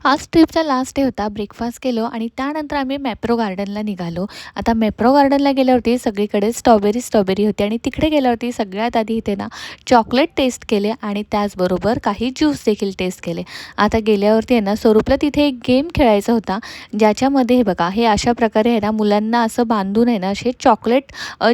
आज ट्रिपचा last day होता. Breakfast केलो आणि त्यानंतर आम्ही मॅप्रो गार्डनला निघालो. आता मॅप्रो गार्डनला गेल्यावरती सगळीकडे स्ट्रॉबेरी होती आणि तिकडे गेल्यावरती सगळ्यात आधी इथे ना चॉकलेट टेस्ट केले आणि त्याचबरोबर काही ज्यूस देखील टेस्ट केले. आता गेल्यावरती आहे ना स्वरूपला तिथे एक गेम खेळायचा होता, ज्याच्यामध्ये हे बघा, हे अशा प्रकारे आहे ना मुलांना असं बांधून आहे ना असे चॉकलेट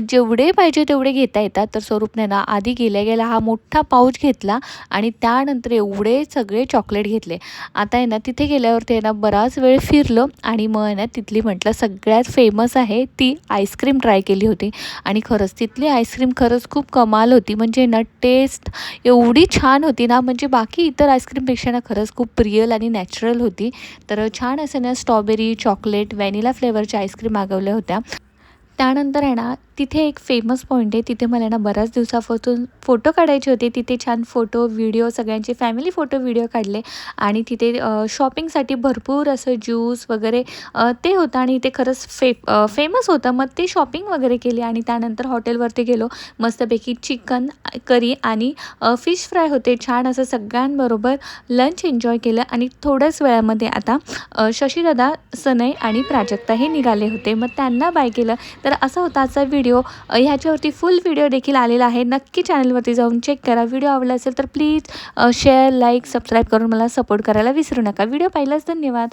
जेवढे पाहिजे तेवढे घेता येतात. तर स्वरूपने ना आधी गेल्या हा मोठा पाऊच घेतला आणि त्यानंतर एवढे सगळे चॉकलेट घेतले. आता आहे ना तिथे गेल्यावरती आहे ना बराच वेळ फिरलो आणि मग आहे ना तिथली म्हटलं सगळ्यात फेमस आहे ती आईस्क्रीम ट्राय केली होती आणि खरंच तिथली आईस्क्रीम खरंच खूप कमाल होती. म्हणजे ना टेस्ट एवढी छान होती ना, म्हणजे बाकी इतर आईस्क्रीमपेक्षा ना खरंच खूप रिअल आणि नॅचरल होती. तर छान असं ना स्ट्रॉबेरी, चॉकलेट, व्हॅनिला फ्लेवरच्या आईस्क्रीम मागवल्या होत्या. त्यानंतर आहे ना तिथे एक फेमस पॉईंट आहे, तिथे मला ना बऱ्याच दिवसापासून फोटो काढायचे होते. तिथे छान फोटो व्हिडिओ सगळ्यांचे फॅमिली फोटो व्हिडिओ काढले आणि तिथे शॉपिंगसाठी भरपूर असं ज्यूस वगैरे ते होतं आणि ते खरंच फेमस होतं. मग ते शॉपिंग वगैरे केली आणि त्यानंतर हॉटेलवरती गेलो. मस्तपैकी चिकन करी आणि फिश फ्राय होते. छान असं सगळ्यांबरोबर लंच एन्जॉय केलं आणि थोड्याच वेळामध्ये आता शशीदादा, सनय आणि प्राजक्ता हे निघाले होते. मग त्यांना बाय केलं. तर असा होता आजचा व्हिडिओ. ह्याच्यावरती फुल व्हिडिओ देखील आलेला आहे. नक्की चॅनलवरती जाऊन चेक करा. व्हिडिओ आवडला असेल तर प्लीज शेअर, लाईक, सबस्क्राईब करून मला सपोर्ट करायला विसरू नका. व्हिडिओ पाहिलाच धन्यवाद.